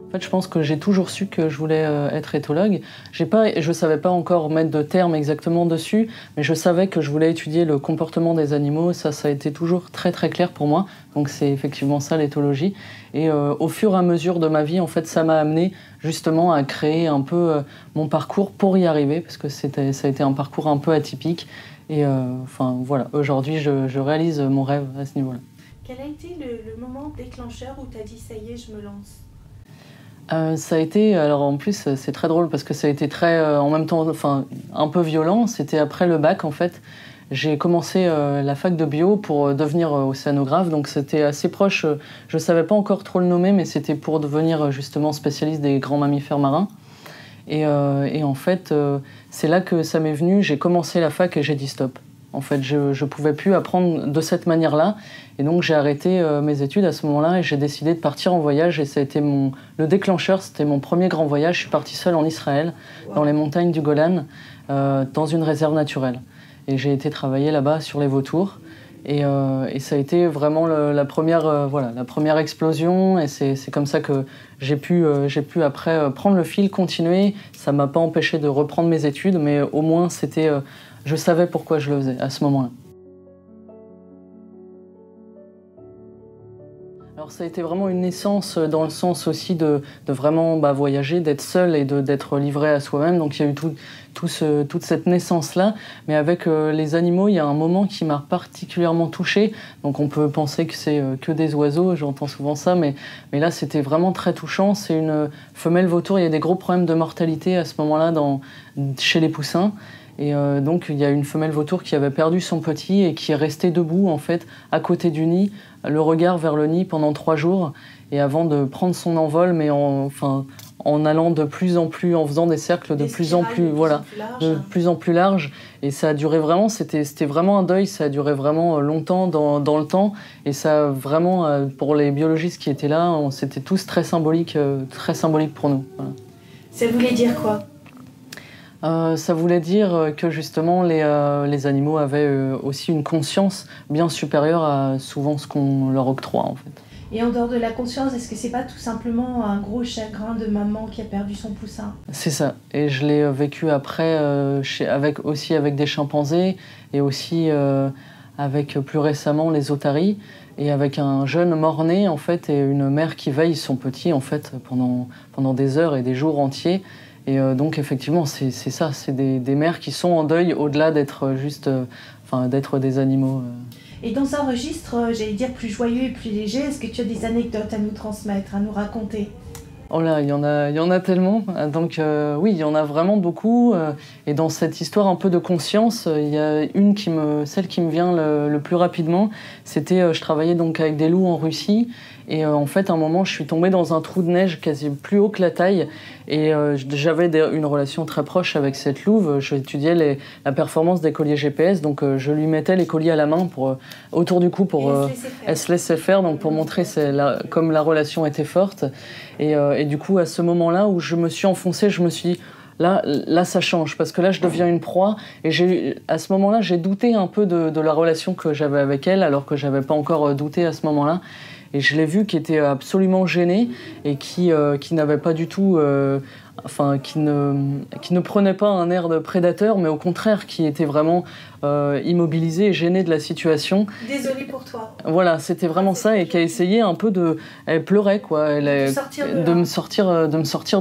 En fait, je pense que j'ai toujours su que je voulais être éthologue. Je savais pas encore mettre de termes exactement dessus, mais je savais que je voulais étudier le comportement des animaux. Ça a été toujours très très clair pour moi. Donc c'est effectivement ça l'éthologie. Et au fur et à mesure de ma vie, en fait, ça m'a amené justement à créer un peu mon parcours pour y arriver, parce que ça a été un parcours un peu atypique. Et enfin voilà, aujourd'hui, je réalise mon rêve à ce niveau-là. Quel a été le moment déclencheur où tu as dit ça y est, je me lance? Ça a été, alors en plus c'est très drôle parce que ça a été très, en même temps, enfin un peu violent. C'était après le bac en fait. J'ai commencé la fac de bio pour devenir océanographe, donc c'était assez proche. Je savais pas encore trop le nommer, mais c'était pour devenir justement spécialiste des grands mammifères marins. Et en fait, c'est là que ça m'est venu. J'ai commencé la fac et j'ai dit stop. En fait, je pouvais plus apprendre de cette manière-là. Et donc, j'ai arrêté mes études à ce moment-là et j'ai décidé de partir en voyage. Et ça a été le déclencheur, c'était mon premier grand voyage. Je suis partie seule en Israël, dans les montagnes du Golan, dans une réserve naturelle. Et j'ai été travailler là-bas sur les vautours. Et ça a été vraiment la première explosion. Et c'est comme ça que j'ai pu après prendre le fil, continuer. Ça m'a pas empêché de reprendre mes études, mais au moins, je savais pourquoi je le faisais à ce moment-là. Alors ça a été vraiment une naissance dans le sens aussi de vraiment voyager, d'être seul et d'être livré à soi-même. Donc il y a eu toute cette naissance-là. Mais avec les animaux, il y a un moment qui m'a particulièrement touchée. Donc on peut penser que c'est que des oiseaux, j'entends souvent ça, mais là c'était vraiment très touchant. C'est une femelle vautour, il y a des gros problèmes de mortalité à ce moment-là chez les poussins. Et donc il y a une femelle vautour qui avait perdu son petit et qui est restée debout en fait à côté du nid, le regard vers le nid pendant 3 jours, et avant de prendre son envol, mais en allant de plus en plus, en faisant des cercles de plus en plus larges. Et ça a duré vraiment, c'était vraiment un deuil, ça a duré vraiment longtemps dans le temps. Et ça vraiment, pour les biologistes qui étaient là, c'était tous très symbolique pour nous. Voilà. Ça voulait dire quoi ? Ça voulait dire que justement les animaux avaient aussi une conscience bien supérieure à souvent ce qu'on leur octroie en fait. Et en dehors de la conscience, est-ce que c'est pas tout simplement un gros chagrin de maman qui a perdu son poussin ? C'est ça. Et je l'ai vécu après avec des chimpanzés et aussi avec plus récemment les otaries et avec un jeune mort-né en fait et une mère qui veille son petit en fait pendant des heures et des jours entiers. Et donc effectivement, c'est ça, c'est des mères qui sont en deuil au-delà d'être d'être des animaux. Et dans un registre, j'allais dire plus joyeux et plus léger, est-ce que tu as des anecdotes à nous transmettre, à nous raconter ? Oh là, il y en a tellement. Donc oui, il y en a vraiment beaucoup. Et dans cette histoire un peu de conscience, il y a celle qui me vient le plus rapidement. C'était, je travaillais donc avec des loups en Russie. Et en fait, à un moment, je suis tombée dans un trou de neige quasi plus haut que la taille. Et j'avais une relation très proche avec cette louve. J'étudiais la performance des colliers GPS. Donc je lui mettais les colliers à la main autour du cou pour elle se laissait faire. Donc pour montrer comme la relation était forte. Et du coup, à ce moment-là où je me suis enfoncée, je me suis dit, là, ça change, parce que là, je deviens une proie. Et à ce moment-là, j'ai douté un peu de la relation que j'avais avec elle, alors que je n'avais pas encore douté à ce moment-là. Et je l'ai vue qui était absolument gênée et qui n'avait pas du tout... qui ne prenait pas un air de prédateur, mais au contraire, qui était vraiment immobilisée et gênée de la situation. Désolée pour toi. Voilà, c'était vraiment ça, et qui a essayé un peu elle pleurait, quoi. De me sortir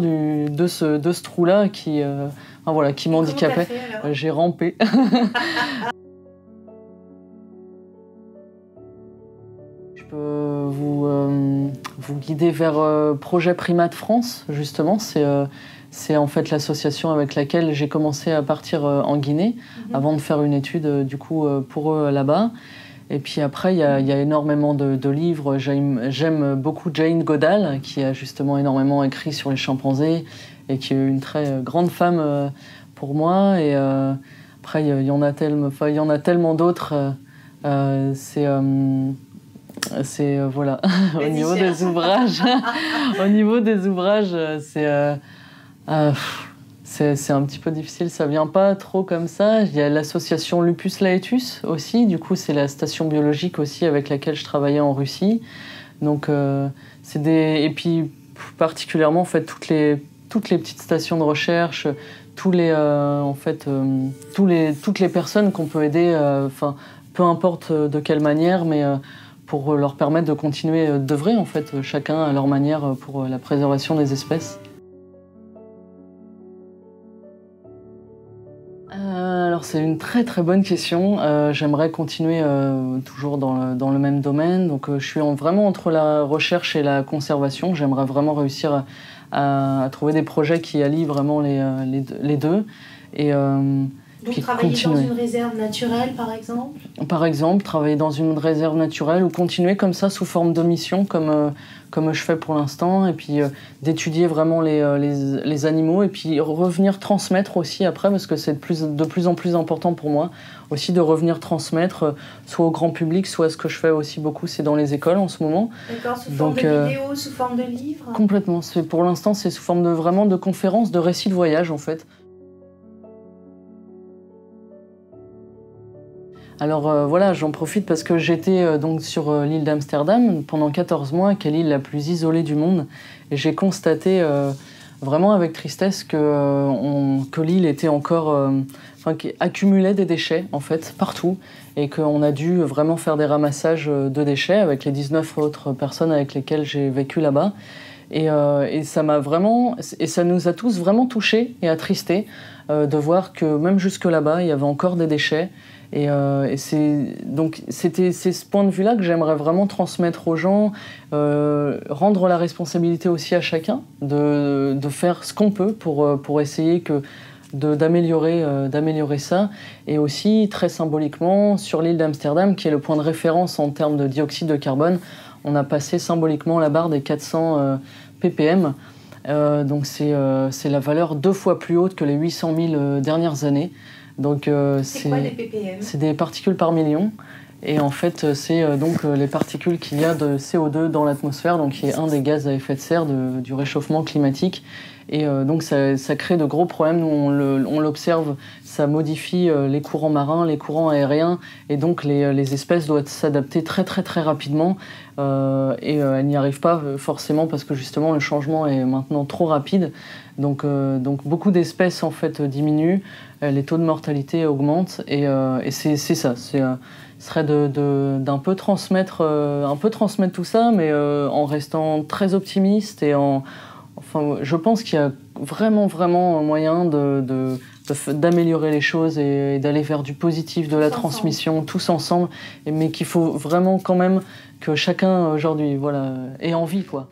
de ce trou-là qui m'handicapait. J'ai rampé. Je peux vous guider vers Projet Primates France, justement. C'est en fait l'association avec laquelle j'ai commencé à partir en Guinée, avant de faire une étude pour eux là-bas. Et puis après, il y a énormément de livres. J'aime beaucoup Jane Goodall, qui a justement énormément écrit sur les chimpanzés et qui est une très grande femme pour moi. Et après, il y en a tellement d'autres. Voilà. Au niveau des ouvrages, c'est un petit peu difficile, ça vient pas trop comme ça. Il y a l'association Lupus Laetus aussi, du coup c'est la station biologique aussi avec laquelle je travaillais en Russie. Donc et puis particulièrement en fait toutes les petites stations de recherche, toutes les personnes qu'on peut aider, peu importe de quelle manière, mais pour leur permettre de continuer d'œuvrer en fait, chacun à leur manière pour la préservation des espèces. Alors c'est une très très bonne question. J'aimerais continuer toujours dans le même domaine. Donc je suis vraiment entre la recherche et la conservation. J'aimerais vraiment réussir à trouver des projets qui allient vraiment les deux. Et, donc travailler continuer dans une réserve naturelle par exemple? Par exemple, travailler dans une réserve naturelle ou continuer comme ça sous forme de mission comme je fais pour l'instant, et puis d'étudier vraiment les animaux, et puis revenir transmettre aussi après, parce que c'est de plus en plus important pour moi, aussi de revenir transmettre, soit au grand public, soit ce que je fais aussi beaucoup, c'est dans les écoles en ce moment. D'accord, sous forme de vidéo, sous forme de livre? Complètement, pour l'instant c'est sous forme vraiment de conférences, de récits de voyage en fait. Alors voilà, j'en profite parce que j'étais donc sur l'île d'Amsterdam pendant 14 mois, qui est l'île la plus isolée du monde. Et j'ai constaté vraiment avec tristesse que l'île était encore... qui accumulait des déchets, en fait, partout. Et qu'on a dû vraiment faire des ramassages de déchets avec les 19 autres personnes avec lesquelles j'ai vécu là-bas. Et ça m'a vraiment... Et ça nous a tous vraiment touchés et attristés de voir que même jusque là-bas, il y avait encore des déchets. Et c'est ce point de vue-là que j'aimerais vraiment transmettre aux gens, rendre la responsabilité aussi à chacun de faire ce qu'on peut pour essayer d'améliorer ça. Et aussi, très symboliquement, sur l'île d'Amsterdam, qui est le point de référence en termes de dioxyde de carbone, on a passé symboliquement la barre des 400 ppm. Donc c'est la valeur 2 fois plus haute que les 800 000 dernières années. Donc c'est quoi les ppm? C'est des particules par million. Et en fait, c'est donc les particules qu'il y a de CO2 dans l'atmosphère, donc qui est un des gaz à effet de serre du réchauffement climatique. Et donc ça crée de gros problèmes. Nous, on l'observe, ça modifie les courants marins, les courants aériens, et donc les espèces doivent s'adapter très très très rapidement. Et elles n'y arrivent pas forcément parce que justement le changement est maintenant trop rapide. Donc beaucoup d'espèces en fait diminuent, les taux de mortalité augmentent, et c'est ça. Ce serait d'un peu transmettre tout ça, mais en restant très optimiste et je pense qu'il y a vraiment moyen d'améliorer les choses et d'aller vers du positif, de la transmission, tous ensemble, mais qu'il faut vraiment quand même que chacun aujourd'hui ait envie, quoi.